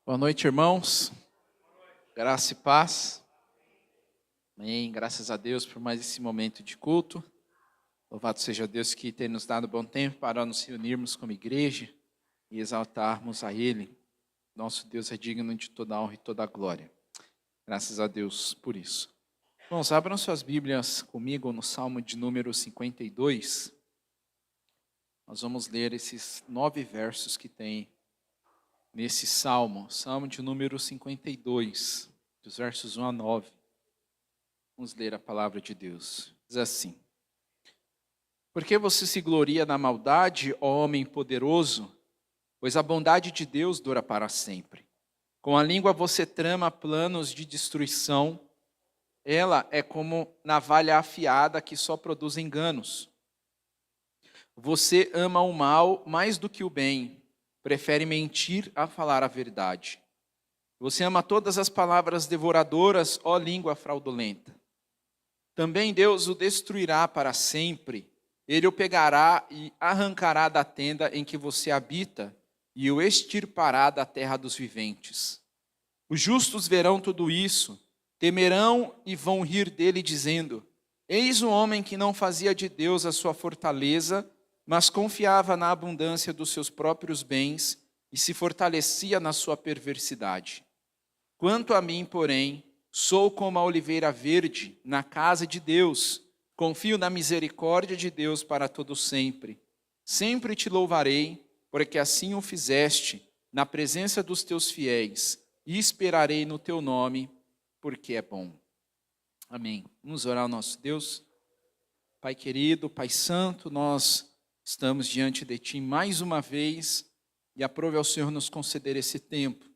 Boa noite, irmãos. Graça e paz. Amém. Graças a Deus por mais esse momento de culto. Louvado seja Deus que tem nos dado bom tempo para nos reunirmos como igreja e exaltarmos a Ele. Nosso Deus é digno de toda a honra e toda a glória. Graças a Deus por isso. Irmãos, abram suas Bíblias comigo no Salmo de número 52. Nós vamos ler esses 9 versos que tem nesse Salmo de número 52, dos versos 1 a 9. Vamos ler a palavra de Deus. Diz assim: Por que você se gloria na maldade, ó homem poderoso? Pois a bondade de Deus dura para sempre. Com a língua você trama planos de destruição. Ela é como navalha afiada que só produz enganos. Você ama o mal mais do que o bem. Prefere mentir a falar a verdade. Você ama todas as palavras devoradoras, ó língua fraudulenta. Também Deus o destruirá para sempre. Ele o pegará e arrancará da tenda em que você habita e o extirpará da terra dos viventes. Os justos verão tudo isso, temerão e vão rir dele, dizendo: Eis um homem que não fazia de Deus a sua fortaleza, mas confiava na abundância dos seus próprios bens e se fortalecia na sua perversidade. Quanto a mim, porém, sou como a oliveira verde na casa de Deus. Confio na misericórdia de Deus para todo sempre. Sempre te louvarei, porque assim o fizeste, na presença dos teus fiéis, e esperarei no teu nome, porque é bom. Amém. Vamos orar ao nosso Deus. Pai querido, Pai santo, nós estamos diante de Ti mais uma vez e aprove ao Senhor nos conceder esse tempo.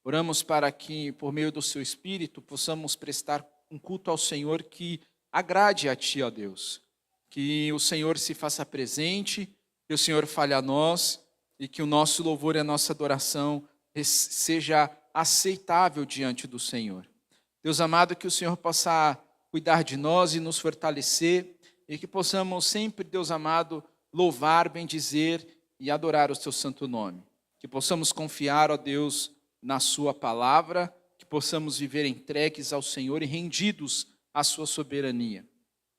Oramos para que, por meio do Seu Espírito, possamos prestar um culto ao Senhor que agrade a Ti, ó Deus. Que o Senhor se faça presente, que o Senhor fale a nós e que o nosso louvor e a nossa adoração seja aceitável diante do Senhor. Deus amado, que o Senhor possa cuidar de nós e nos fortalecer e que possamos sempre, Deus amado, louvar, bendizer e adorar o Seu santo nome. Que possamos confiar, ó Deus, na sua palavra, que possamos viver entregues ao Senhor e rendidos à sua soberania.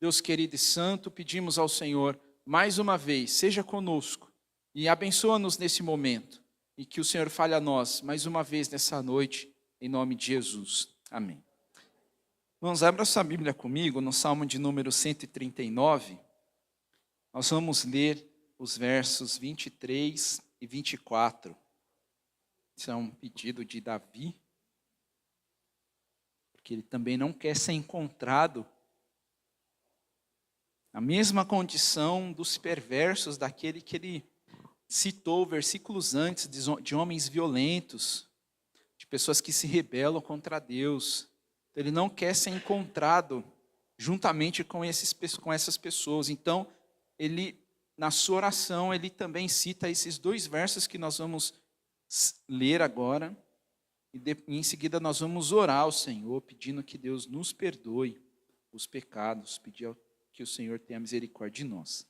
Deus querido e santo, pedimos ao Senhor, mais uma vez, seja conosco e abençoa-nos nesse momento. E que o Senhor fale a nós, mais uma vez nessa noite, em nome de Jesus. Amém. Vamos abrir a sua Bíblia comigo no Salmo de número 139. Nós vamos ler os versos 23 e 24. Isso é um pedido de Davi, porque ele também não quer ser encontrado na mesma condição dos perversos, daquele que ele citou versículos antes, de homens violentos, de pessoas que se rebelam contra Deus. Então, ele não quer ser encontrado juntamente com essas pessoas. Então, ele, na sua oração, ele também cita esses 2 versos que nós vamos ler agora, e em seguida nós vamos orar ao Senhor, pedindo que Deus nos perdoe os pecados, pedir que o Senhor tenha misericórdia de nós.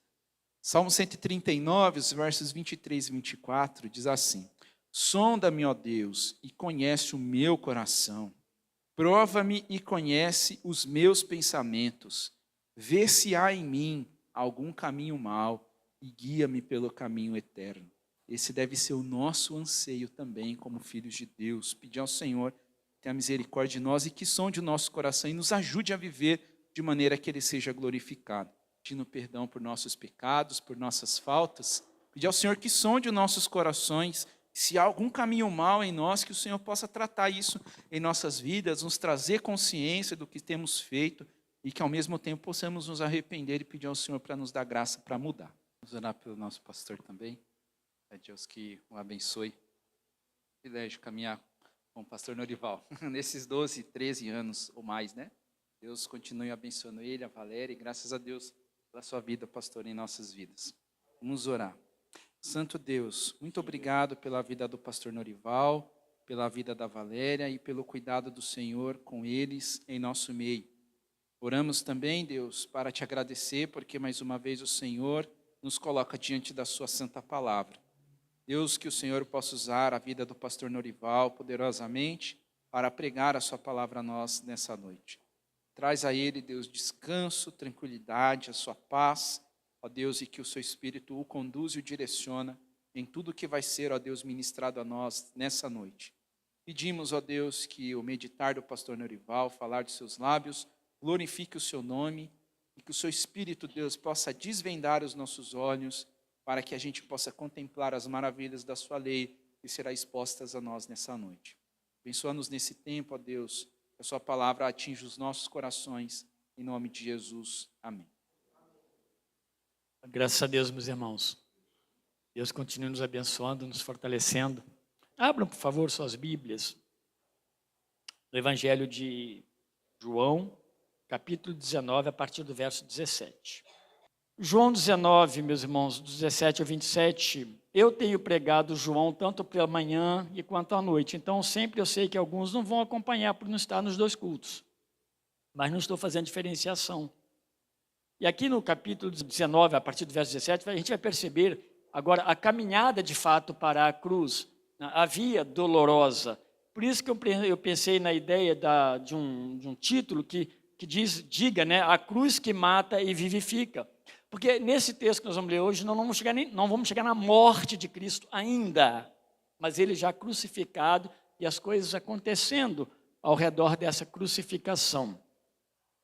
Salmo 139, os versos 23 e 24, diz assim: Sonda-me, ó Deus, e conhece o meu coração. Prova-me e conhece os meus pensamentos. Vê se há em mim algum caminho mau e guia-me pelo caminho eterno. Esse deve ser o nosso anseio também, como filhos de Deus. Pedir ao Senhor tenha misericórdia de nós e que sonde o nosso coração e nos ajude a viver de maneira que Ele seja glorificado. Pedindo perdão por nossos pecados, por nossas faltas. Pedir ao Senhor que sonde os nossos corações. Se há algum caminho mau em nós, que o Senhor possa tratar isso em nossas vidas, nos trazer consciência do que temos feito e que ao mesmo tempo possamos nos arrepender e pedir ao Senhor para nos dar graça para mudar. Vamos orar pelo nosso pastor também. É Deus que o abençoe. Privilégio caminhar com o pastor Norival nesses 12, 13 anos ou mais, né? Deus continue abençoando ele, a Valéria, e graças a Deus pela sua vida, pastor, em nossas vidas. Vamos orar. Santo Deus, muito obrigado pela vida do pastor Norival, pela vida da Valéria e pelo cuidado do Senhor com eles em nosso meio. Oramos também, Deus, para te agradecer, porque mais uma vez o Senhor nos coloca diante da sua santa palavra. Deus, que o Senhor possa usar a vida do pastor Norival poderosamente para pregar a sua palavra a nós nessa noite. Traz a ele, Deus, descanso, tranquilidade, a sua paz, ó Deus, e que o seu Espírito o conduz e o direciona em tudo que vai ser, ó Deus, ministrado a nós nessa noite. Pedimos, ó Deus, que o meditar do pastor Norival, falar de seus lábios, glorifique o seu nome e que o seu Espírito, Deus, possa desvendar os nossos olhos para que a gente possa contemplar as maravilhas da sua lei que será expostas a nós nessa noite. Abençoa-nos nesse tempo, ó Deus, que a sua palavra atinja os nossos corações, em nome de Jesus. Amém. Graças a Deus, meus irmãos. Deus continue nos abençoando, nos fortalecendo. Abram, por favor, suas Bíblias no Evangelho de João, capítulo 19, a partir do verso 17. João 19, meus irmãos, 17 ao 27, eu tenho pregado João tanto pela manhã e quanto à noite. Então, sempre eu sei que alguns não vão acompanhar por não estar nos dois cultos. Mas não estou fazendo diferenciação. E aqui no capítulo 19, a partir do verso 17, a gente vai perceber agora a caminhada de fato para a cruz, a via dolorosa. Por isso que eu pensei na ideia de um título que diga, né, a cruz que mata e vivifica. Porque nesse texto que nós vamos ler hoje, não vamos chegar na morte de Cristo ainda, mas ele já crucificado e as coisas acontecendo ao redor dessa crucificação.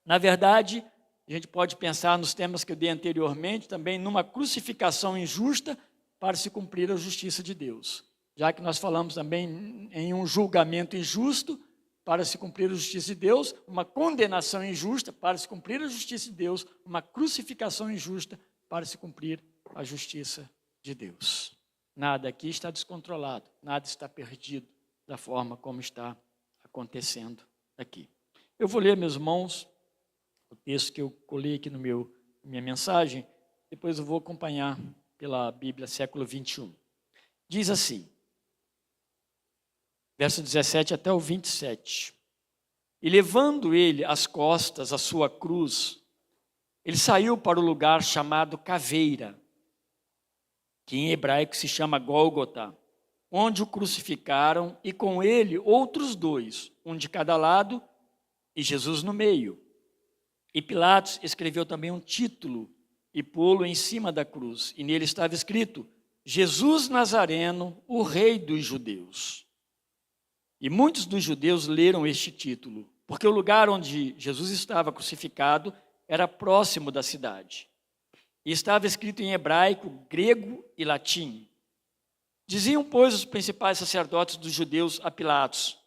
Na verdade, a gente pode pensar nos temas que eu dei anteriormente, também numa crucificação injusta para se cumprir a justiça de Deus. Já que nós falamos também em um julgamento injusto para se cumprir a justiça de Deus, uma condenação injusta para se cumprir a justiça de Deus, uma crucificação injusta para se cumprir a justiça de Deus. Nada aqui está descontrolado, nada está perdido da forma como está acontecendo aqui. Eu vou ler, meus irmãos, o texto que eu colei aqui minha mensagem, depois eu vou acompanhar pela Bíblia século 21. Diz assim, verso 17 até o 27. E levando ele às costas a sua cruz, ele saiu para o lugar chamado Caveira, que em hebraico se chama Gólgota, onde o crucificaram e com ele outros dois, um de cada lado e Jesus no meio. E Pilatos escreveu também um título e pô-lo em cima da cruz. E nele estava escrito, Jesus Nazareno, o Rei dos Judeus. E muitos dos judeus leram este título, porque o lugar onde Jesus estava crucificado era próximo da cidade. E estava escrito em hebraico, grego e latim. Diziam, pois, os principais sacerdotes dos judeus a Pilatos,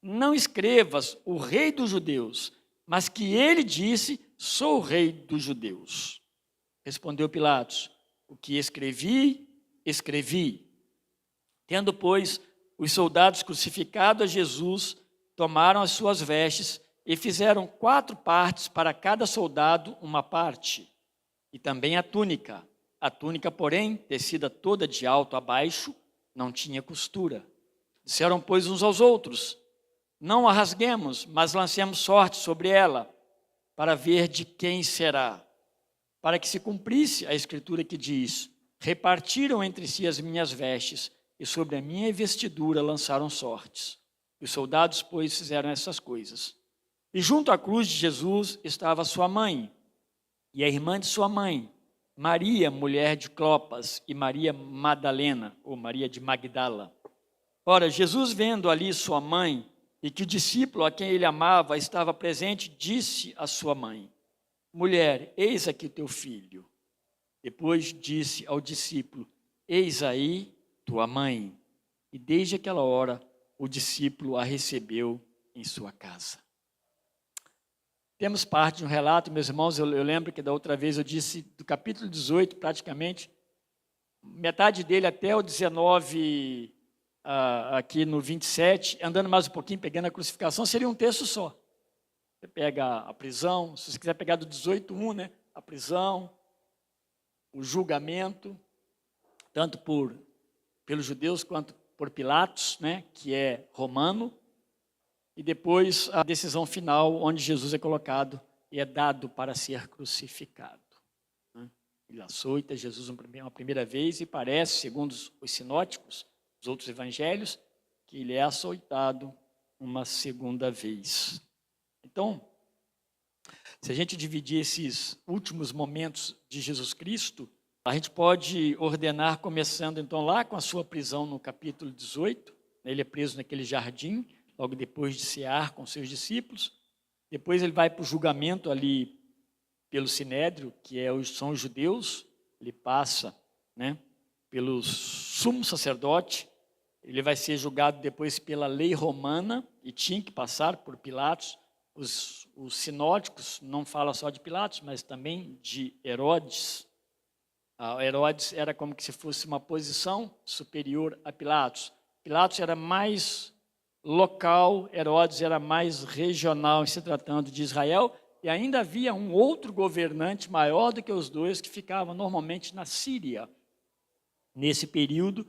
não escrevas o Rei dos Judeus, mas que ele disse, sou o Rei dos Judeus. Respondeu Pilatos, o que escrevi, escrevi. Tendo, pois, os soldados crucificados a Jesus, tomaram as suas vestes e fizeram 4 partes para cada soldado uma parte. E também a túnica. A túnica, porém, tecida toda de alto a baixo, não tinha costura. Disseram, pois, uns aos outros, não a rasguemos, mas lancemos sorte sobre ela, para ver de quem será. Para que se cumprisse a escritura que diz, repartiram entre si as minhas vestes, e sobre a minha vestidura lançaram sortes. Os soldados, pois, fizeram essas coisas. E junto à cruz de Jesus estava sua mãe, e a irmã de sua mãe, Maria, mulher de Clopas, e Maria Madalena, ou Maria de Magdala. Ora, Jesus, vendo ali sua mãe, e que o discípulo a quem ele amava estava presente, disse à sua mãe, mulher, eis aqui teu filho. Depois disse ao discípulo, eis aí tua mãe. E desde aquela hora, o discípulo a recebeu em sua casa. Temos parte de um relato, meus irmãos, eu lembro que da outra vez eu disse, do capítulo 18, praticamente, metade dele até o 19, aqui no 27, andando mais um pouquinho, pegando a crucificação, seria um texto só. Você pega a prisão, se você quiser pegar do 18:1, né? A prisão, o julgamento, tanto pelos judeus quanto por Pilatos, né? Que é romano, e depois a decisão final, onde Jesus é colocado e é dado para ser crucificado. Ele açoita Jesus uma primeira vez e parece, segundo os sinóticos, os outros evangelhos, que ele é açoitado uma segunda vez. Então, se a gente dividir esses últimos momentos de Jesus Cristo, a gente pode ordenar, começando então lá com a sua prisão no capítulo 18, ele é preso naquele jardim, logo depois de cear com seus discípulos. Depois ele vai para o julgamento ali pelo Sinédrio, que são os judeus. Ele passa, né, pelo sumo sacerdote. Ele vai ser julgado depois pela lei romana e tinha que passar por Pilatos. Os sinóticos não falam só de Pilatos, mas também de Herodes. Herodes era como que se fosse uma posição superior a Pilatos. Pilatos era mais local, Herodes era mais regional em se tratando de Israel, e ainda havia um outro governante maior do que os dois, que ficava normalmente na Síria, nesse período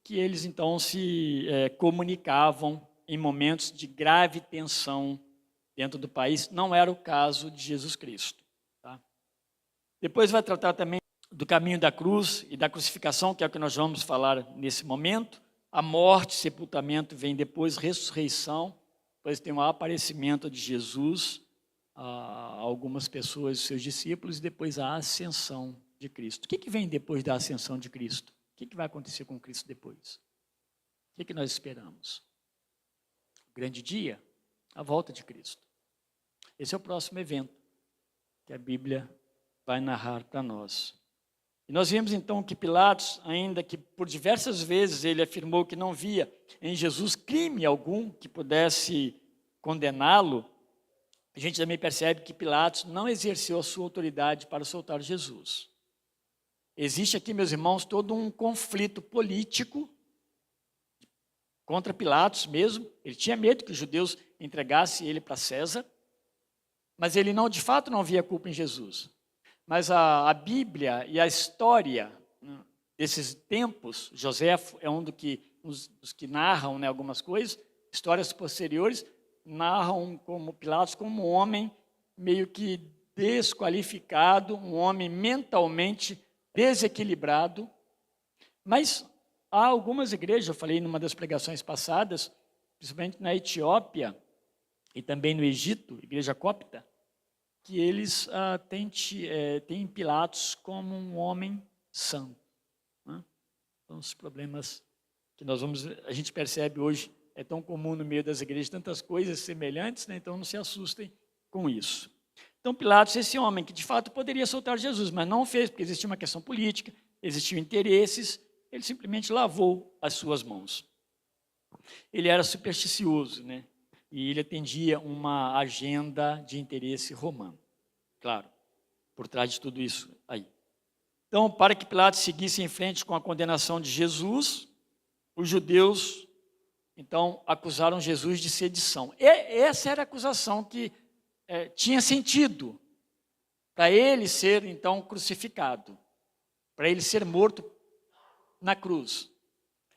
que eles então se comunicavam em momentos de grave tensão dentro do país. Não era o caso de Jesus Cristo. Tá? Depois vai tratar também do caminho da cruz e da crucificação, que é o que nós vamos falar nesse momento. A morte, sepultamento, vem depois, ressurreição, depois tem o aparecimento de Jesus a algumas pessoas, seus discípulos, e depois a ascensão de Cristo. O que vem depois da ascensão de Cristo? O que vai acontecer com Cristo depois? O que nós esperamos? O grande dia? A volta de Cristo. Esse é o próximo evento que a Bíblia vai narrar para nós. E nós vimos então que Pilatos, ainda que por diversas vezes ele afirmou que não via em Jesus crime algum que pudesse condená-lo, a gente também percebe que Pilatos não exerceu a sua autoridade para soltar Jesus. Existe aqui, meus irmãos, todo um conflito político contra Pilatos mesmo. Ele tinha medo que os judeus entregassem ele para César, mas ele não, de fato, não via culpa em Jesus. Mas a Bíblia e a história, né, desses tempos, Joséfo é um dos que narram, né, algumas coisas, histórias posteriores, narram como Pilatos como um homem meio que desqualificado, um homem mentalmente desequilibrado. Mas há algumas igrejas, eu falei numa das pregações passadas, principalmente na Etiópia e também no Egito, igreja copta, que eles têm Pilatos como um homem santo. Né? Então, os problemas que a gente percebe hoje, é tão comum no meio das igrejas, tantas coisas semelhantes, né? Então não se assustem com isso. Então Pilatos, esse homem que de fato poderia soltar Jesus, mas não fez, porque existia uma questão política, existiam interesses, ele simplesmente lavou as suas mãos. Ele era supersticioso, né? E ele atendia uma agenda de interesse romano. Claro, por trás de tudo isso aí. Então, para que Pilatos seguisse em frente com a condenação de Jesus, os judeus, então, acusaram Jesus de sedição. E essa era a acusação que tinha sentido para ele ser, então, crucificado, para ele ser morto na cruz.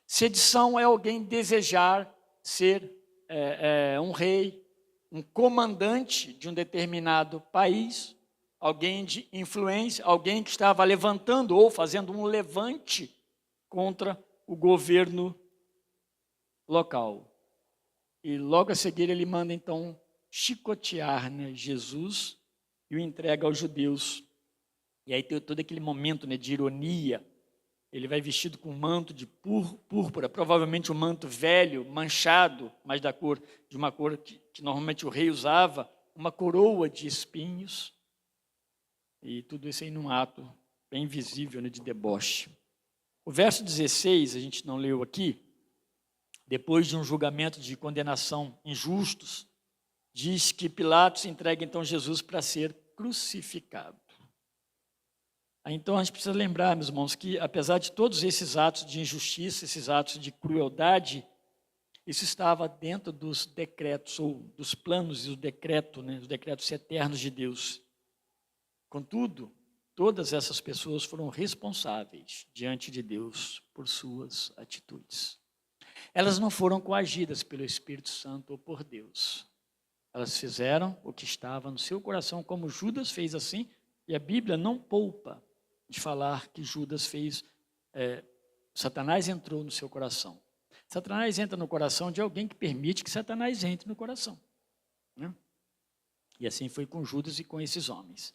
Sedição é alguém desejar ser um rei, um comandante de um determinado país, alguém de influência, alguém que estava levantando ou fazendo um levante contra o governo local. E logo a seguir ele manda então chicotear, né, Jesus e o entrega aos judeus. E aí tem todo aquele momento, né, de ironia. Ele vai vestido com um manto de púrpura, provavelmente um manto velho, manchado, mas de uma cor que normalmente o rei usava, uma coroa de espinhos. E tudo isso aí num ato bem visível, né, de deboche. O verso 16, a gente não leu aqui, depois de um julgamento de condenação injustos, diz que Pilatos entrega então Jesus para ser crucificado. Então a gente precisa lembrar, meus irmãos, que apesar de todos esses atos de injustiça, esses atos de crueldade, isso estava dentro dos decretos, ou dos planos e do decreto, né, os decretos eternos de Deus. Contudo, todas essas pessoas foram responsáveis diante de Deus por suas atitudes. Elas não foram coagidas pelo Espírito Santo ou por Deus. Elas fizeram o que estava no seu coração, como Judas fez assim, e a Bíblia não poupa de falar que Judas fez, Satanás entrou no seu coração. Satanás entra no coração de alguém que permite que Satanás entre no coração, né? E assim foi com Judas e com esses homens.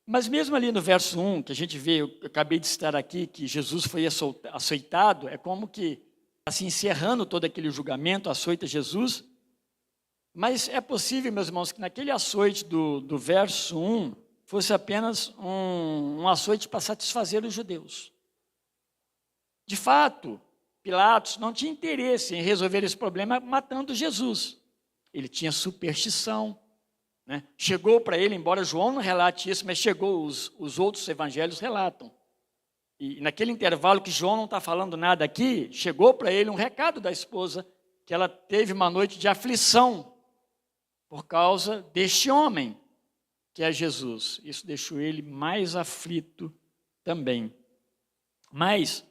Mas mesmo ali no verso 1, que a gente vê, eu acabei de citar aqui, que Jesus foi açoitado, é como que, assim, encerrando todo aquele julgamento, açoita Jesus. Mas é possível, meus irmãos, que naquele açoite do verso 1 fosse apenas um açoite para satisfazer os judeus. De fato, Pilatos não tinha interesse em resolver esse problema matando Jesus. Ele tinha superstição, né? Chegou para ele, embora João não relate isso, mas chegou, os outros evangelhos relatam. E naquele intervalo que João não está falando nada aqui, chegou para ele um recado da esposa, que ela teve uma noite de aflição por causa deste homem, que é Jesus. Isso deixou ele mais aflito também. Mas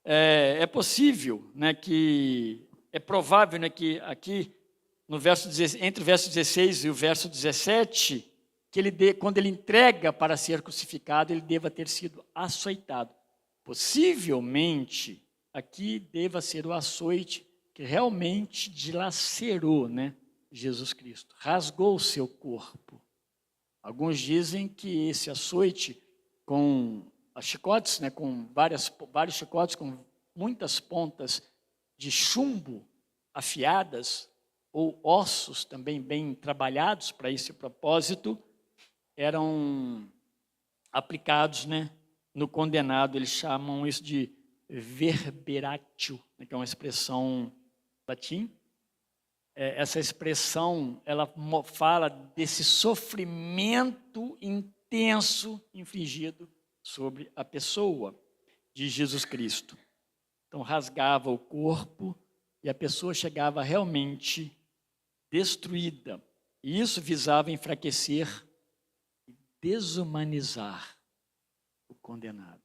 é possível, né, que é provável, né, que aqui no entre o verso 16 e o verso 17, que quando ele entrega para ser crucificado, ele deva ter sido açoitado. Possivelmente, aqui deva ser o açoite que realmente dilacerou, né, Jesus Cristo, rasgou o seu corpo. Alguns dizem que esse açoite com chicotes, né, com vários chicotes com muitas pontas de chumbo afiadas, ou ossos também bem trabalhados para esse propósito, eram aplicados, né, no condenado. Eles chamam isso de verberatio, né, que é uma expressão latim. Essa expressão, ela fala desse sofrimento intenso infligido sobre a pessoa de Jesus Cristo. Então, rasgava o corpo e a pessoa chegava realmente destruída. E isso visava enfraquecer e desumanizar o condenado.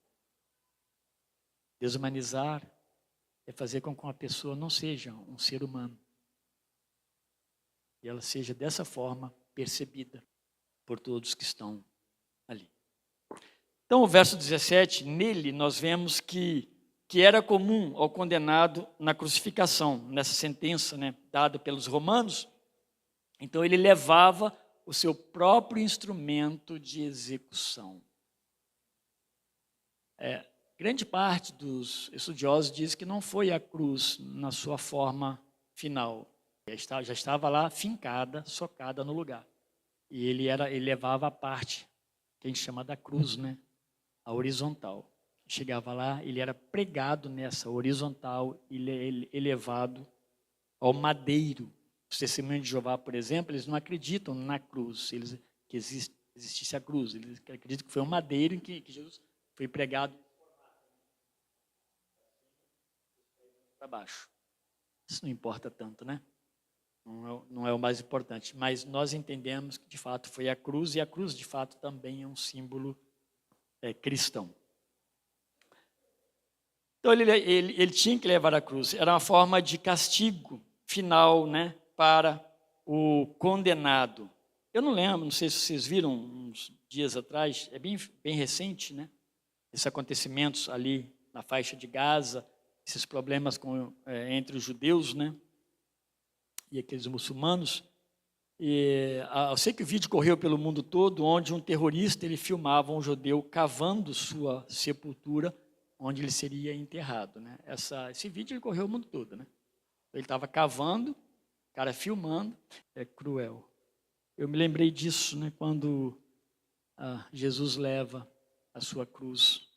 Desumanizar é fazer com que uma pessoa não seja um ser humano. E ela seja dessa forma percebida por todos que estão ali. Então, o verso 17, nele nós vemos que era comum ao condenado na crucificação, nessa sentença, né, dada pelos romanos. Então, ele levava o seu próprio instrumento de execução. Grande parte dos estudiosos diz que não foi a cruz na sua forma final. Já estava lá fincada, socada no lugar. E ele levava a parte que a gente chama da cruz, né? A horizontal. Chegava lá, ele era pregado nessa horizontal e elevado ao madeiro. Os testemunhos de Jeová, por exemplo, eles não acreditam na cruz, que existisse a cruz. Eles acreditam que foi um madeiro em que Jesus foi pregado para baixo. Isso não importa tanto, né? Não é o mais importante, mas nós entendemos que de fato foi a cruz, e a cruz de fato também é um símbolo cristão. Então ele tinha que levar a cruz, era uma forma de castigo final, né, para o condenado. Eu não lembro, não sei se vocês viram uns dias atrás, é bem recente, né, esses acontecimentos ali na faixa de Gaza, esses problemas entre os judeus, né, e aqueles muçulmanos. Eu sei que o vídeo correu pelo mundo todo, onde um terrorista ele filmava um judeu cavando sua sepultura, onde ele seria enterrado, né? Esse vídeo ele correu o mundo todo, né? Ele estava cavando, o cara filmando, é cruel. Eu me lembrei disso, né, quando Jesus leva a sua cruz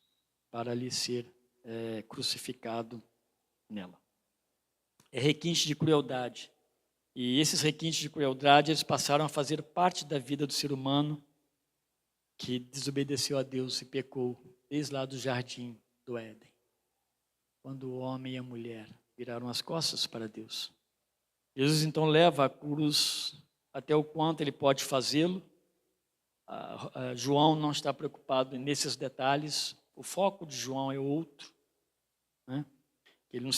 para ali ser crucificado nela. É requinte de crueldade. E esses requintes de crueldade, eles passaram a fazer parte da vida do ser humano que desobedeceu a Deus e pecou desde lá do jardim do Éden, quando o homem e a mulher viraram as costas para Deus. Jesus então leva a cruz até o quanto ele pode fazê-lo. João não está preocupado nesses detalhes, o foco de João é outro, né? Ele não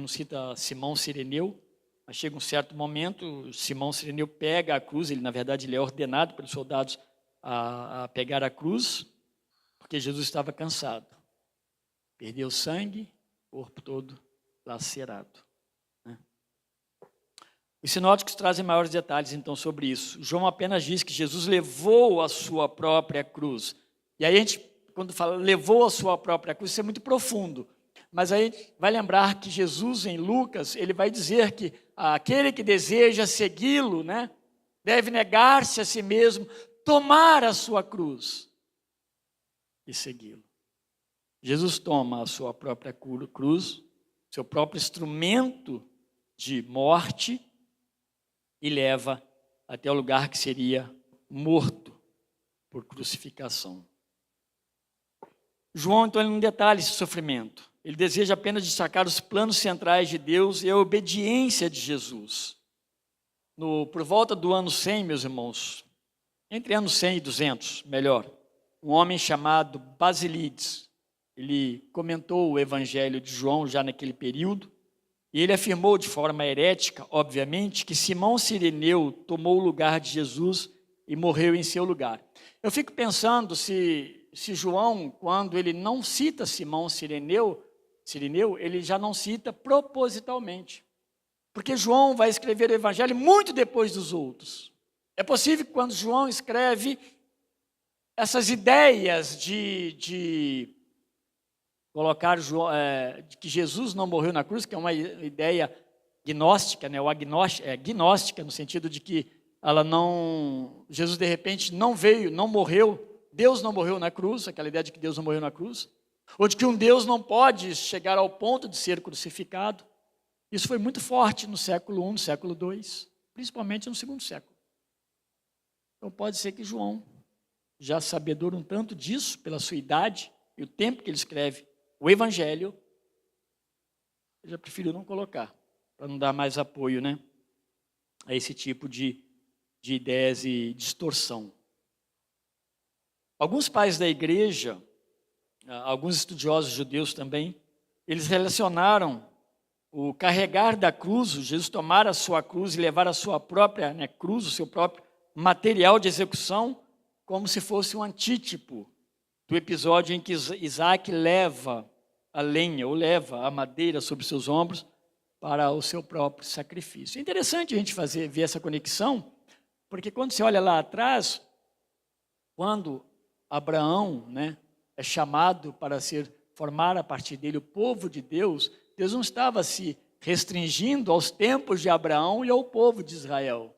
cita Simão Cireneu, mas chega um certo momento, Simão Cireneu pega a cruz, na verdade ele é ordenado pelos soldados a pegar a cruz, porque Jesus estava cansado. Perdeu sangue, corpo todo lacerado. Os sinóticos trazem maiores detalhes, então, sobre isso. João apenas diz que Jesus levou a sua própria cruz. E aí a gente, quando fala levou a sua própria cruz, isso é muito profundo. Mas aí vai lembrar que Jesus, em Lucas, ele vai dizer que aquele que deseja segui-lo, né, deve negar-se a si mesmo, tomar a sua cruz e segui-lo. Jesus toma a sua própria cruz, seu próprio instrumento de morte, e leva até o lugar que seria morto por crucificação. João, então, ele não detalha esse sofrimento. Ele deseja apenas destacar os planos centrais de Deus e a obediência de Jesus. Por volta do ano 100, meus irmãos, entre anos 100 e 200, melhor, um homem chamado Basílides, ele comentou o Evangelho de João já naquele período, e ele afirmou de forma herética, obviamente, que Simão Cireneu tomou o lugar de Jesus e morreu em seu lugar. Eu fico pensando se João, quando ele não cita Simão Cireneu, ele já não cita propositalmente. Porque João vai escrever o Evangelho muito depois dos outros. É possível que quando João escreve essas ideias de colocar de que Jesus não morreu na cruz, que é uma ideia gnóstica, né? Gnóstica no sentido de que Jesus de repente não veio, não morreu, Deus não morreu na cruz, aquela ideia de que Deus não morreu na cruz, ou de que um Deus não pode chegar ao ponto de ser crucificado. Isso foi muito forte no século I, no século II, principalmente no segundo século. Então pode ser que João, já sabedor um tanto disso, pela sua idade e o tempo que ele escreve o Evangelho, eu já prefiro não colocar, para não dar mais apoio, né, a esse tipo de ideias e distorção. Alguns pais da igreja, alguns estudiosos judeus também, eles relacionaram o carregar da cruz, Jesus tomar a sua cruz e levar a sua própria, né, cruz, o seu próprio material de execução, como se fosse um antítipo do episódio em que Isaac leva a lenha, ou leva a madeira sobre seus ombros para o seu próprio sacrifício. É interessante a gente ver essa conexão, porque quando você olha lá atrás, quando Abraão, né, é chamado para formar a partir dele o povo de Deus, Deus não estava se restringindo aos tempos de Abraão e ao povo de Israel.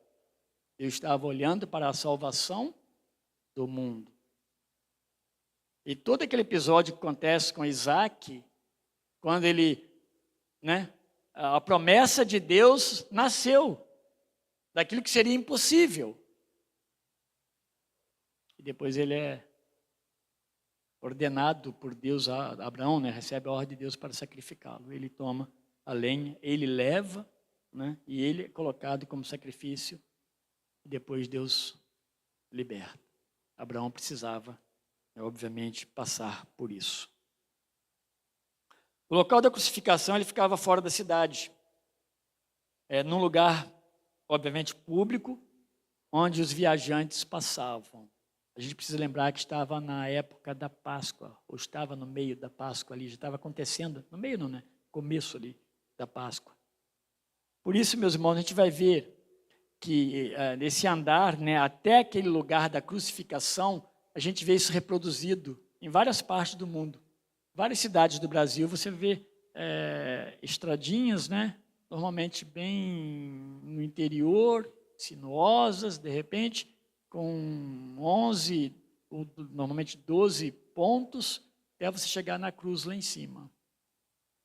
Deus estava olhando para a salvação do mundo. E todo aquele episódio que acontece com Isaac, quando ele, né, a promessa de Deus nasceu daquilo que seria impossível. E depois ele é ordenado por Deus, Abraão, né, recebe a ordem de Deus para sacrificá-lo. Ele toma a lenha, ele leva, né, e ele é colocado como sacrifício, e depois Deus liberta. Abraão precisava, obviamente, passar por isso. O local da crucificação, ele ficava fora da cidade, num lugar, obviamente, público, onde os viajantes passavam. A gente precisa lembrar que estava na época da Páscoa, ou estava no meio da Páscoa ali, já estava acontecendo, no meio não, né? Começo ali da Páscoa. Por isso, meus irmãos, a gente vai ver que nesse andar, né, até aquele lugar da crucificação, a gente vê isso reproduzido em várias partes do mundo. Várias cidades do Brasil, você vê estradinhas, né, normalmente bem no interior, sinuosas, de repente, com 11, ou normalmente 12 pontos, até você chegar na cruz lá em cima.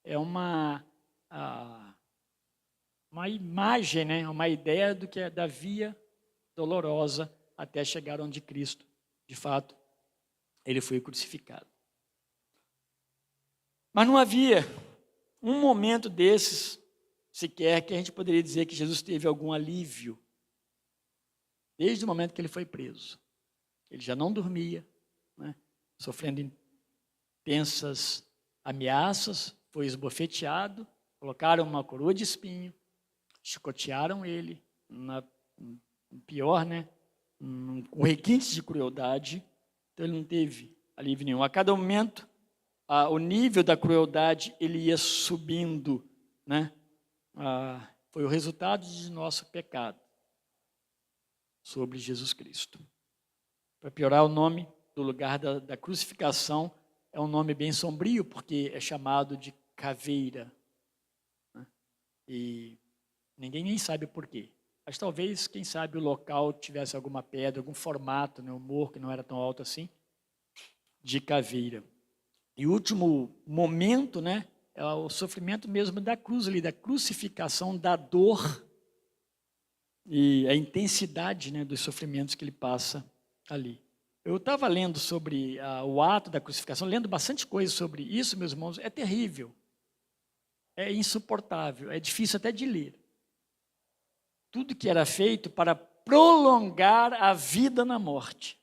É uma imagem, né, uma ideia do que é da via dolorosa até chegar onde Cristo, de fato, ele foi crucificado. Mas não havia um momento desses, sequer, que a gente poderia dizer que Jesus teve algum alívio. Desde o momento que ele foi preso. Ele já não dormia, né, sofrendo intensas ameaças, foi esbofeteado, colocaram uma coroa de espinho, chicotearam ele, pior, né, com requintes de crueldade. Então ele não teve alívio nenhum. A cada momento, o nível da crueldade ele ia subindo, né? Foi o resultado de nosso pecado sobre Jesus Cristo. Para piorar, o nome do lugar da crucificação é um nome bem sombrio, porque é chamado de caveira, né? E ninguém nem sabe por quê. Mas talvez, quem sabe, o local tivesse alguma pedra, algum formato, né, um morro que não era tão alto assim, de caveira. E o último momento, né, é o sofrimento mesmo da cruz ali, da crucificação, da dor e a intensidade, né, dos sofrimentos que ele passa ali. Eu estava lendo sobre o ato da crucificação, lendo bastante coisa sobre isso, meus irmãos, é terrível, é insuportável, é difícil até de ler. Tudo que era feito para prolongar a vida na morte,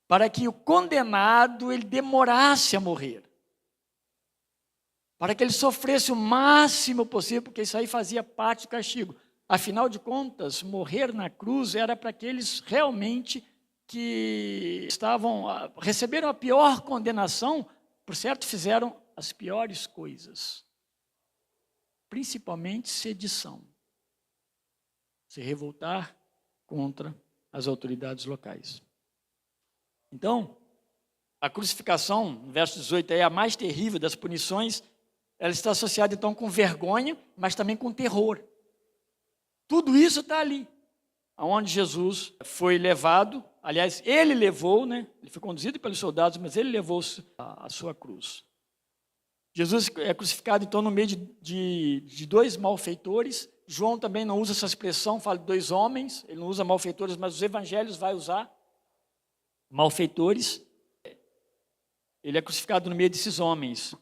para que o condenado ele demorasse a morrer, para que ele sofresse o máximo possível, porque isso aí fazia parte do castigo. Afinal de contas, morrer na cruz era para aqueles realmente que receberam a pior condenação, por certo, fizeram as piores coisas, principalmente sedição, se revoltar contra as autoridades locais. Então, a crucificação, no verso 18, é a mais terrível das punições. Ela está associada, então, com vergonha, mas também com terror. Tudo isso está ali, aonde Jesus foi levado. Aliás, ele levou, né? Ele foi conduzido pelos soldados, mas ele levou a sua cruz. Jesus é crucificado, então, no meio de dois malfeitores. João também não usa essa expressão, fala de dois homens. Ele não usa malfeitores, mas os evangelhos vai usar malfeitores. Ele é crucificado no meio desses homens.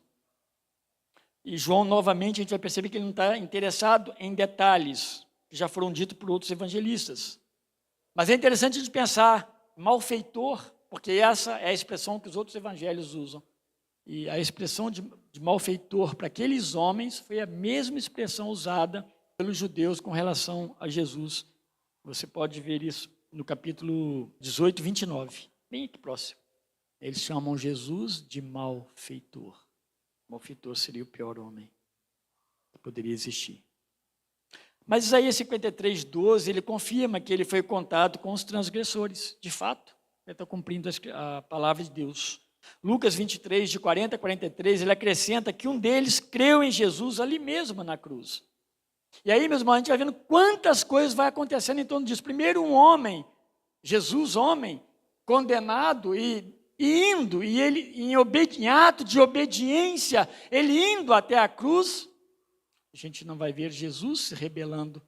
E João, novamente, a gente vai perceber que ele não está interessado em detalhes que já foram ditos por outros evangelistas. Mas é interessante a gente pensar, malfeitor, porque essa é a expressão que os outros evangelhos usam. E a expressão de malfeitor para aqueles homens foi a mesma expressão usada pelos judeus com relação a Jesus. Você pode ver isso no capítulo 18, 29, bem aqui próximo. Eles chamam Jesus de malfeitor. Malfeitor seria o pior homem que poderia existir. Mas Isaías 53, 12, ele confirma que ele foi contado com os transgressores. De fato, ele está cumprindo a palavra de Deus. Lucas 23, de 40 a 43, ele acrescenta que um deles creu em Jesus ali mesmo na cruz. E aí, meus irmãos, a gente vai vendo quantas coisas vai acontecendo em torno disso. Primeiro, um homem, Jesus, homem, condenado e indo, e ele em ato de obediência, ele indo até a cruz. A gente não vai ver Jesus se rebelando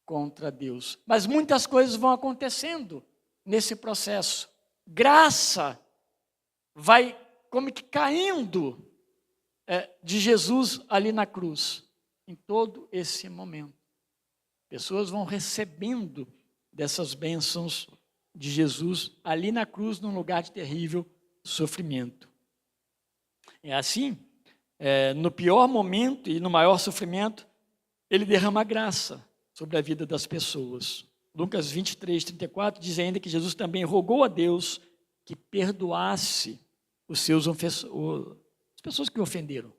contra Deus. Mas muitas coisas vão acontecendo nesse processo. Graça vai como que caindo de Jesus ali na cruz, em todo esse momento. Pessoas vão recebendo dessas bênçãos de Jesus ali na cruz, num lugar de terrível sofrimento. É assim, no pior momento e no maior sofrimento, ele derrama graça sobre a vida das pessoas. Lucas 23, 34 diz ainda que Jesus também rogou a Deus que perdoasse as pessoas que o ofenderam,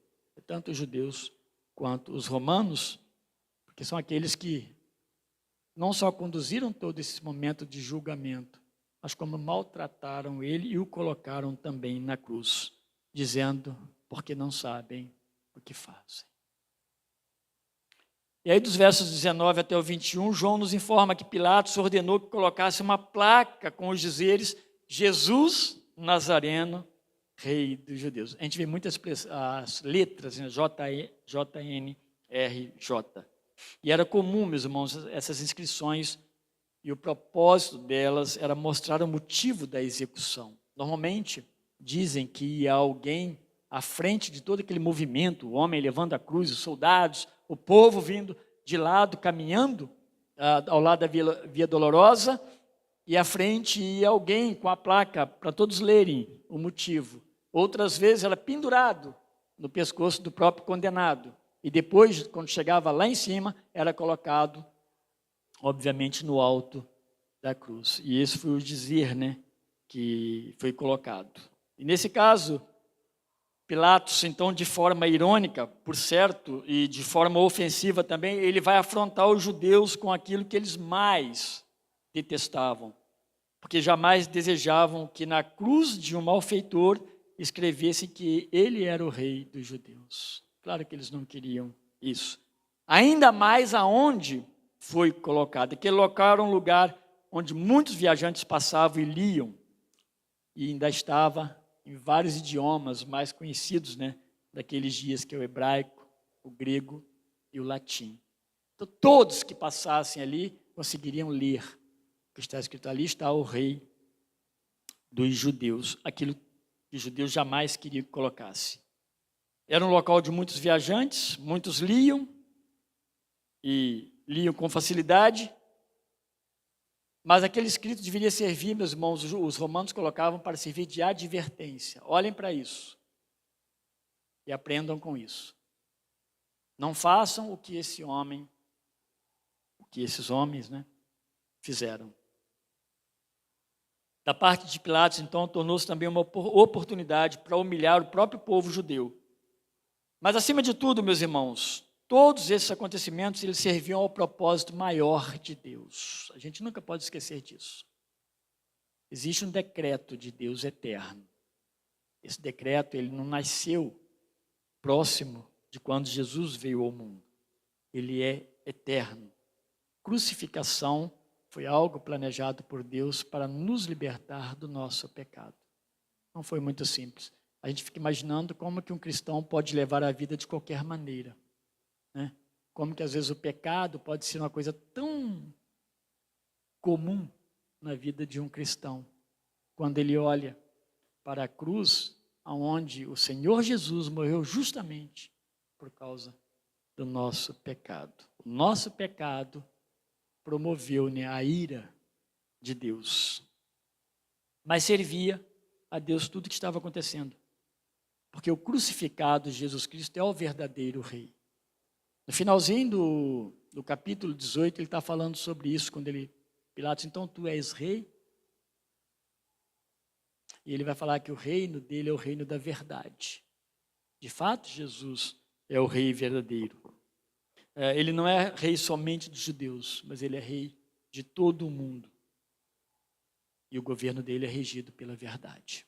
tanto os judeus quanto os romanos, porque são aqueles que não só conduziram todo esse momento de julgamento, mas como maltrataram ele e o colocaram também na cruz, dizendo, porque não sabem o que fazem. E aí, dos versos 19 até o 21, João nos informa que Pilatos ordenou que colocasse uma placa com os dizeres Jesus Nazareno, Rei dos Judeus. A gente vê muitas as letras, né? JNRJ. E era comum, meus irmãos, essas inscrições, e o propósito delas era mostrar o motivo da execução. Normalmente, dizem que ia alguém à frente de todo aquele movimento, o homem levando a cruz, os soldados, o povo vindo de lado, caminhando ao lado da Via Dolorosa, e à frente ia alguém com a placa para todos lerem o motivo. Outras vezes era pendurado no pescoço do próprio condenado. E depois, quando chegava lá em cima, era colocado, obviamente, no alto da cruz. E esse foi o dizer, né, que foi colocado. E nesse caso, Pilatos, então, de forma irônica, por certo, e de forma ofensiva também, ele vai afrontar os judeus com aquilo que eles mais detestavam, porque jamais desejavam que na cruz de um malfeitor escrevesse que ele era o rei dos judeus. Claro que eles não queriam isso. Ainda mais aonde foi colocado. Aquele local era um lugar onde muitos viajantes passavam e liam, e ainda estava em vários idiomas mais conhecidos, né, daqueles dias, que é o hebraico, o grego e o latim. Então, todos que passassem ali conseguiriam ler. O que está escrito ali está o rei dos judeus, aquilo que os judeus jamais queriam que colocasse. Era um local de muitos viajantes, muitos liam, e liam com facilidade, mas aquele escrito deveria servir, meus irmãos, os romanos colocavam para servir de advertência. Olhem para isso e aprendam com isso. Não façam o que esses homens, né, fizeram. Da parte de Pilatos, então, tornou-se também uma oportunidade para humilhar o próprio povo judeu. Mas, acima de tudo, meus irmãos, todos esses acontecimentos, eles serviam ao propósito maior de Deus. A gente nunca pode esquecer disso. Existe um decreto de Deus eterno. Esse decreto, ele não nasceu próximo de quando Jesus veio ao mundo. Ele é eterno. Crucificação foi algo planejado por Deus para nos libertar do nosso pecado. Não foi muito simples. A gente fica imaginando como que um cristão pode levar a vida de qualquer maneira, né? Como que às vezes o pecado pode ser uma coisa tão comum na vida de um cristão, quando ele olha para a cruz, onde o Senhor Jesus morreu justamente por causa do nosso pecado. O nosso pecado promoveu, né, a ira de Deus, mas servia a Deus tudo o que estava acontecendo, porque o crucificado Jesus Cristo é o verdadeiro rei. No finalzinho do capítulo 18, ele está falando sobre isso, quando Pilatos, então tu és rei? E ele vai falar que o reino dele é o reino da verdade. De fato, Jesus é o rei verdadeiro. Ele não é rei somente dos judeus, mas ele é rei de todo o mundo. E o governo dele é regido pela verdade.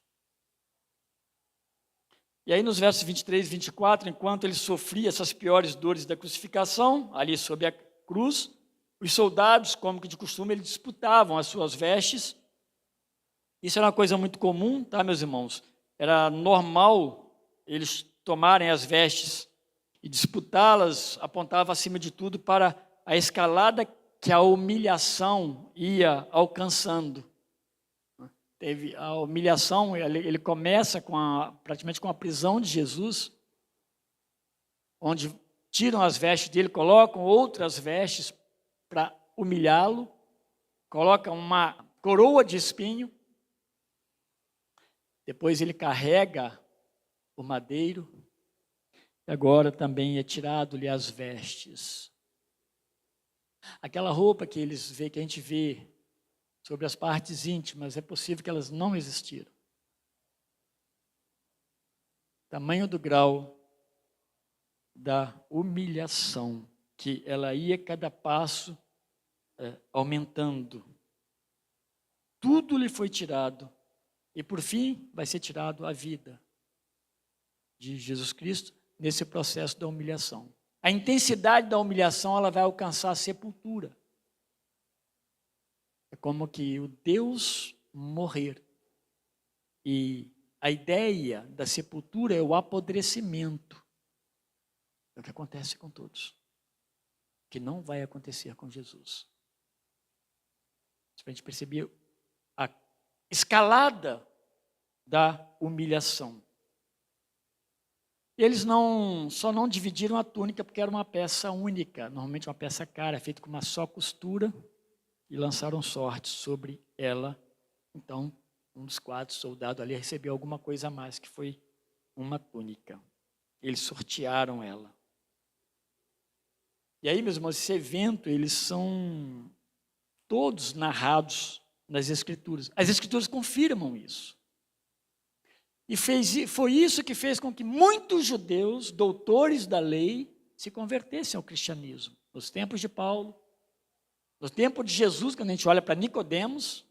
E aí nos versos 23 e 24, enquanto ele sofria essas piores dores da crucificação, ali sob a cruz, os soldados, como que de costume, eles disputavam as suas vestes. Isso era uma coisa muito comum, tá, meus irmãos? Era normal eles tomarem as vestes e disputá-las, apontava acima de tudo para a escalada que a humilhação ia alcançando. Teve a humilhação, ele começa praticamente com a prisão de Jesus, onde tiram as vestes dele, colocam outras vestes para humilhá-lo, colocam uma coroa de espinho, depois ele carrega o madeiro, e agora também é tirado-lhe as vestes. Aquela roupa que a gente vê sobre as partes íntimas, é possível que elas não existiram. Tamanho do grau da humilhação, que ela ia cada passo aumentando. Tudo lhe foi tirado, e por fim vai ser tirado a vida de Jesus Cristo nesse processo da humilhação. A intensidade da humilhação, ela vai alcançar a sepultura. É como que o Deus morrer. E a ideia da sepultura é o apodrecimento. É o que acontece com todos. Que não vai acontecer com Jesus. Para a gente perceber a escalada da humilhação. Eles só não dividiram a túnica porque era uma peça única, normalmente uma peça cara, feita com uma só costura, e lançaram sorte sobre ela. Então, um dos 4 soldados ali recebeu alguma coisa a mais, que foi uma túnica. Eles sortearam ela. E aí, meus irmãos, esse evento, eles são todos narrados nas Escrituras. As Escrituras confirmam isso. E foi isso que fez com que muitos judeus, doutores da lei, se convertessem ao cristianismo. Nos tempos de Paulo, no tempo de Jesus, quando a gente olha para Nicodemos,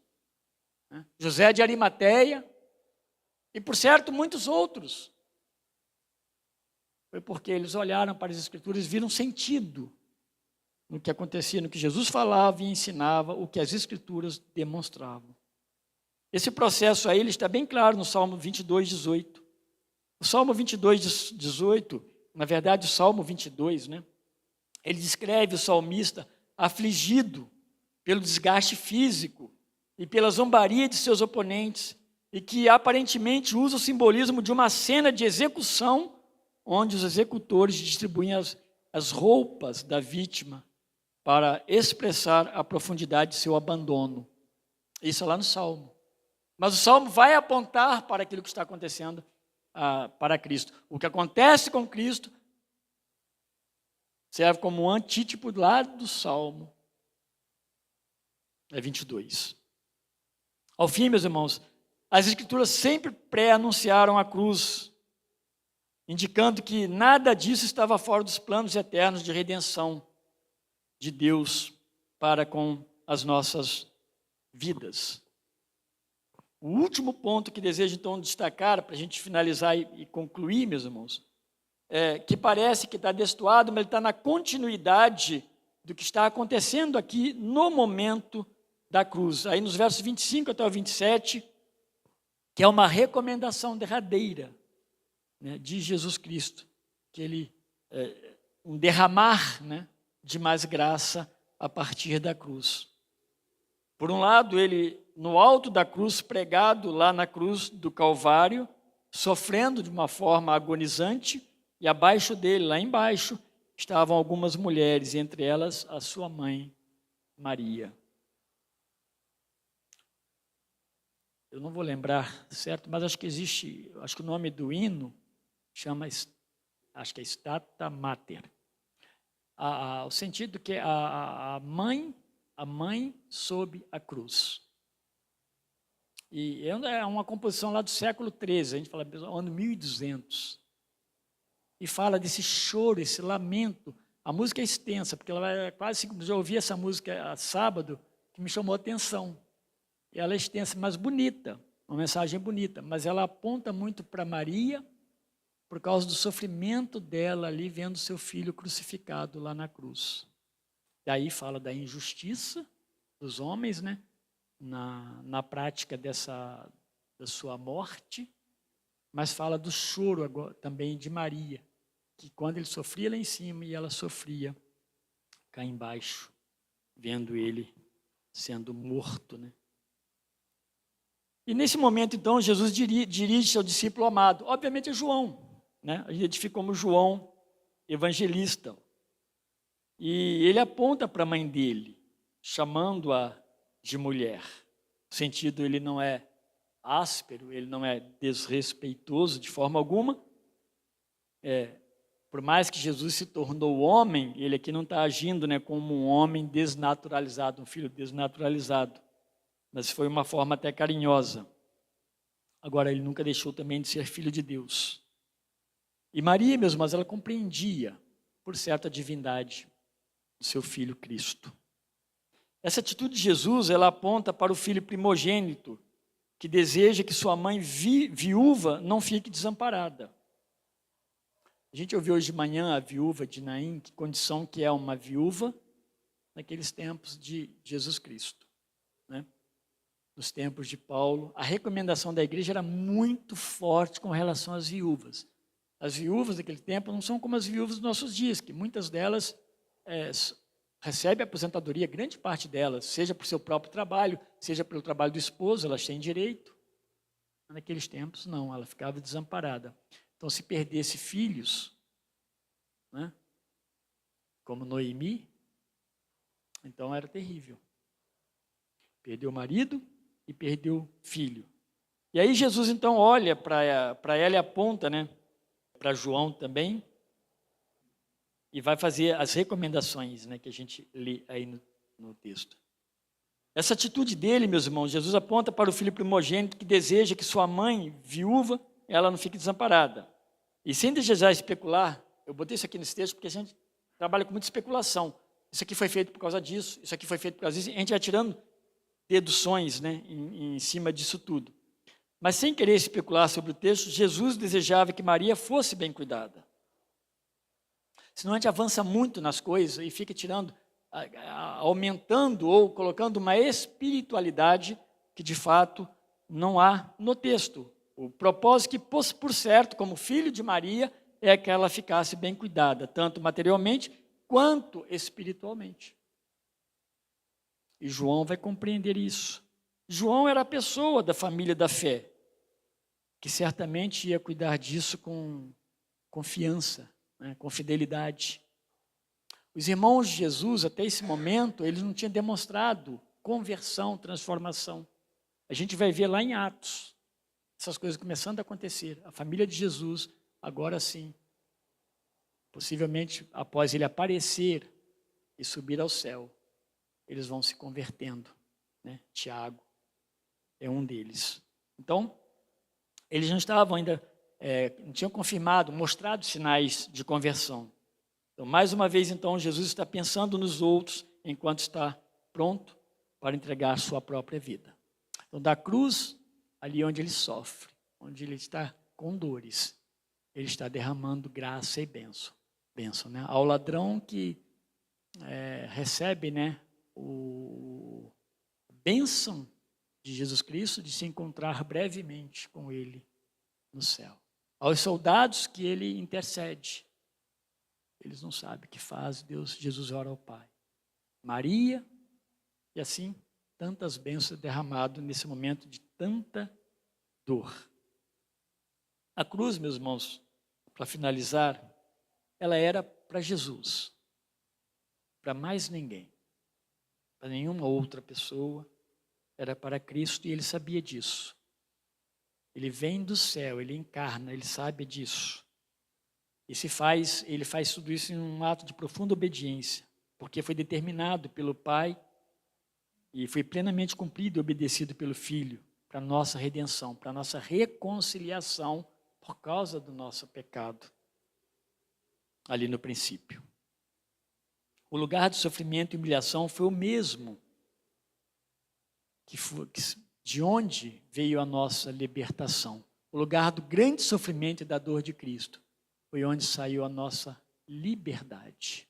né, José de Arimateia, e por certo muitos outros. Foi porque eles olharam para as Escrituras e viram sentido no que acontecia, no que Jesus falava e ensinava, o que as Escrituras demonstravam. Esse processo aí ele está bem claro no Salmo 22, 18. O Salmo 22, 18, na verdade o Salmo 22, né? Ele descreve o salmista afligido pelo desgaste físico e pela zombaria de seus oponentes, e que aparentemente usa o simbolismo de uma cena de execução, onde os executores distribuem as roupas da vítima para expressar a profundidade de seu abandono. Isso é lá no Salmo. Mas o Salmo vai apontar para aquilo que está acontecendo para Cristo. O que acontece com Cristo serve como um antítipo lá do Salmo 22. Ao fim, meus irmãos, as Escrituras sempre pré-anunciaram a cruz, indicando que nada disso estava fora dos planos eternos de redenção de Deus para com as nossas vidas. O último ponto que desejo então destacar, para a gente finalizar e concluir, meus irmãos, que parece que está destoado, mas ele está na continuidade do que está acontecendo aqui no momento da cruz. Aí nos versos 25 até o 27, que é uma recomendação derradeira, né, de Jesus Cristo, que ele um derramar, né, de mais graça a partir da cruz. Por um lado, ele no alto da cruz, pregado lá na cruz do Calvário, sofrendo de uma forma agonizante, e abaixo dele, lá embaixo, estavam algumas mulheres, entre elas a sua mãe, Maria. Eu não vou lembrar, certo? Mas acho que existe, acho que o nome do hino chama, acho que é Stata Mater. O sentido que a mãe sob a cruz. E é uma composição lá do século XIII, a gente fala ano 1200. E fala desse choro, esse lamento. A música é extensa, porque ela é quase 5 minutos. Eu ouvi essa música sábado, que me chamou a atenção. E ela é extensa, mas bonita, uma mensagem bonita. Mas ela aponta muito para Maria, por causa do sofrimento dela ali, vendo seu filho crucificado lá na cruz. Daí fala da injustiça dos homens, né? Na prática da sua morte, mas fala do choro agora, também de Maria, que quando ele sofria lá em cima e ela sofria cá embaixo, vendo ele sendo morto, né? E nesse momento, então, Jesus dirige ao discípulo amado, obviamente é João, né? A gente identifica como João, evangelista, e ele aponta para a mãe dele, chamando-a de mulher. O sentido, ele não é áspero, ele não é desrespeitoso de forma alguma. Por mais que Jesus se tornou homem, ele aqui não está agindo, né, como um homem desnaturalizado, um filho desnaturalizado. Mas foi uma forma até carinhosa. Agora, ele nunca deixou também de ser filho de Deus. E Maria, meus irmãos, ela compreendia, por certa divindade, do seu filho Cristo. Essa atitude de Jesus, ela aponta para o filho primogênito, que deseja que sua mãe viúva não fique desamparada. A gente ouviu hoje de manhã a viúva de Naim, que condição que é uma viúva naqueles tempos de Jesus Cristo, né? Nos tempos de Paulo, a recomendação da igreja era muito forte com relação às viúvas. As viúvas daquele tempo não são como as viúvas dos nossos dias, que muitas delas recebe aposentadoria, grande parte delas, seja por seu próprio trabalho, seja pelo trabalho do esposo, elas têm direito. Naqueles tempos, não, ela ficava desamparada. Então, se perdesse filhos, né, como Noemi, então era terrível. Perdeu o marido e perdeu filho. E aí Jesus, então, olha para ela e aponta, né, para João também, e vai fazer as recomendações, né, que a gente lê aí no texto. Essa atitude dele, meus irmãos, Jesus aponta para o filho primogênito que deseja que sua mãe, viúva, ela não fique desamparada. E sem desejar especular, eu botei isso aqui nesse texto porque a gente trabalha com muita especulação. Isso aqui foi feito por causa disso, isso aqui foi feito por causa disso, e a gente vai tirando deduções, né, em cima disso tudo. Mas sem querer especular sobre o texto, Jesus desejava que Maria fosse bem cuidada. Senão a gente avança muito nas coisas e fica tirando, aumentando ou colocando uma espiritualidade que de fato não há no texto. O propósito que, por certo, como filho de Maria, é que ela ficasse bem cuidada, tanto materialmente quanto espiritualmente. E João vai compreender isso. João era a pessoa da família da fé, que certamente ia cuidar disso com confiança, né, com fidelidade. Os irmãos de Jesus, até esse momento, eles não tinham demonstrado conversão, transformação. A gente vai ver lá em Atos, essas coisas começando a acontecer. A família de Jesus, agora sim, possivelmente após ele aparecer e subir ao céu, eles vão se convertendo, né? Tiago é um deles. Então, eles não estavam ainda, não tinham confirmado, mostrado sinais de conversão. Então, mais uma vez, então, Jesus está pensando nos outros enquanto está pronto para entregar sua própria vida. Então, da cruz, ali onde ele sofre, onde ele está com dores, ele está derramando graça e bênção, né? Ao ladrão que recebe, né, a bênção de Jesus Cristo de se encontrar brevemente com ele no céu. Aos soldados que ele intercede, eles não sabem o que faz, Jesus ora ao Pai. Maria, e assim, tantas bênçãos derramadas nesse momento de tanta dor. A cruz, meus irmãos, para finalizar, ela era para Jesus, para mais ninguém, para nenhuma outra pessoa, era para Cristo e ele sabia disso. Ele vem do céu, ele encarna, ele sabe disso. E ele faz tudo isso em um ato de profunda obediência, porque foi determinado pelo Pai e foi plenamente cumprido e obedecido pelo Filho, para a nossa redenção, para a nossa reconciliação por causa do nosso pecado, ali no princípio. O lugar de sofrimento e humilhação foi o mesmo de onde veio a nossa libertação. O lugar do grande sofrimento e da dor de Cristo foi onde saiu a nossa liberdade,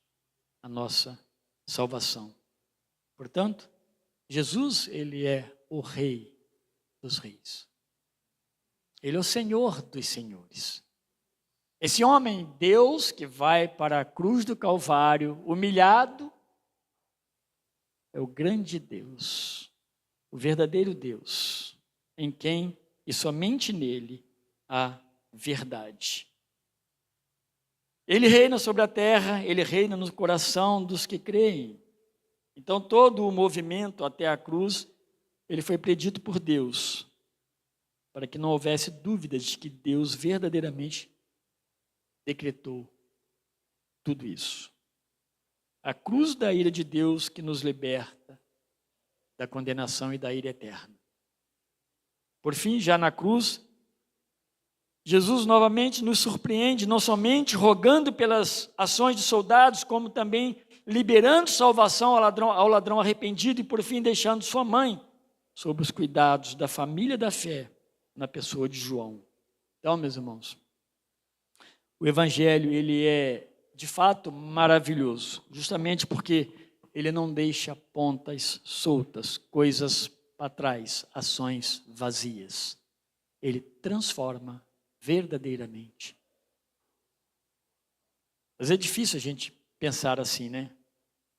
a nossa salvação. Portanto, Jesus, ele é o Rei dos Reis. Ele é o Senhor dos Senhores. Esse homem, Deus, que vai para a cruz do Calvário, humilhado, é o grande Deus, o verdadeiro Deus, em quem e somente nele há verdade. Ele reina sobre a terra, ele reina no coração dos que creem. Então, todo o movimento até a cruz, ele foi predito por Deus, para que não houvesse dúvidas de que Deus verdadeiramente decretou tudo isso. A cruz da ira de Deus que nos liberta da condenação e da ira eterna. Por fim, já na cruz, Jesus novamente nos surpreende, não somente rogando pelas ações de soldados, como também liberando salvação ao ladrão arrependido e, por fim, deixando sua mãe sob os cuidados da família da fé, na pessoa de João. Então, meus irmãos, o Evangelho, ele é, de fato, maravilhoso, justamente porque ele não deixa pontas soltas, coisas para trás, ações vazias. Ele transforma verdadeiramente. Mas é difícil a gente pensar assim, né?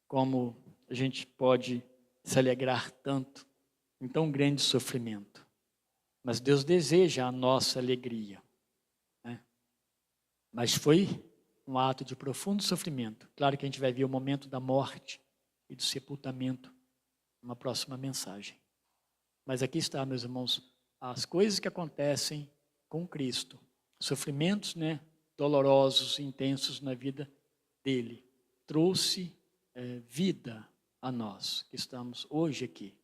Como a gente pode se alegrar tanto em tão grande sofrimento. Mas Deus deseja a nossa alegria, né? Mas foi um ato de profundo sofrimento. Claro que a gente vai ver o momento da morte e do sepultamento numa próxima mensagem. Mas aqui está, meus irmãos, as coisas que acontecem com Cristo, sofrimentos, né, dolorosos, intensos na vida dele, trouxe vida a nós que estamos hoje aqui.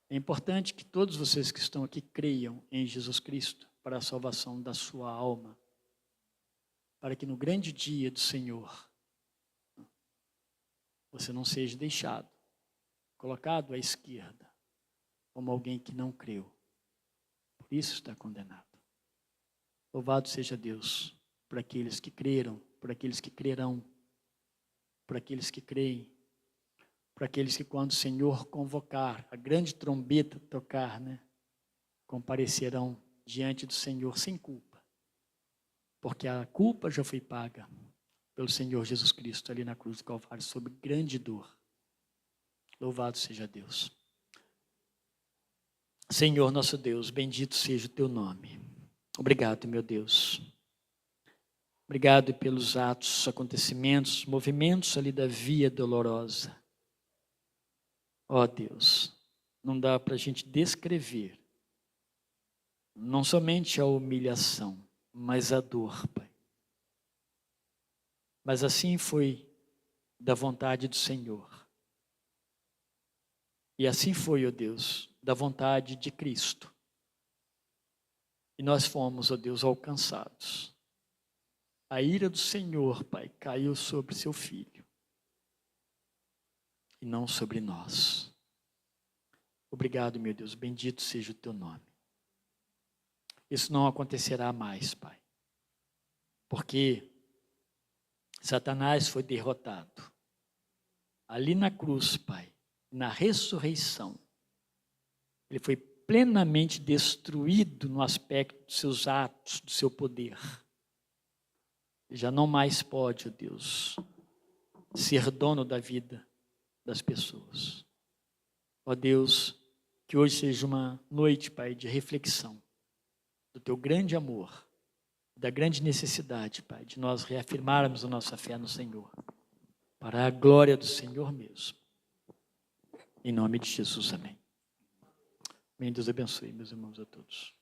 É importante que todos vocês que estão aqui creiam em Jesus Cristo para a salvação da sua alma, para que no grande dia do Senhor você não seja deixado, colocado à esquerda, como alguém que não creu. Por isso está condenado. Louvado seja Deus por aqueles que creram, por aqueles que crerão, por aqueles que creem, por aqueles que quando o Senhor convocar, a grande trombeta tocar, comparecerão diante do Senhor sem culpa, porque a culpa já foi paga pelo Senhor Jesus Cristo ali na cruz do Calvário, sob grande dor. Louvado seja Deus. Senhor nosso Deus, bendito seja o teu nome. Obrigado, meu Deus. Obrigado pelos atos, acontecimentos, movimentos ali da via dolorosa. Ó Deus, não dá para a gente descrever, não somente a humilhação, mas a dor, Pai. Mas assim foi da vontade do Senhor. E assim foi, ó Deus, da vontade de Cristo. E nós fomos, ó Deus, alcançados. A ira do Senhor, Pai, caiu sobre seu Filho. E não sobre nós. Obrigado, meu Deus, bendito seja o teu nome. Isso não acontecerá mais, Pai. Porque Satanás foi derrotado. Ali na cruz, Pai, na ressurreição, ele foi plenamente destruído no aspecto dos seus atos, do seu poder. Ele já não mais pode, ó Deus, ser dono da vida das pessoas. Ó Deus, que hoje seja uma noite, Pai, de reflexão do teu grande amor, da grande necessidade, Pai, de nós reafirmarmos a nossa fé no Senhor, para a glória do Senhor mesmo. Em nome de Jesus, amém. Amém. Deus abençoe, meus irmãos, a todos.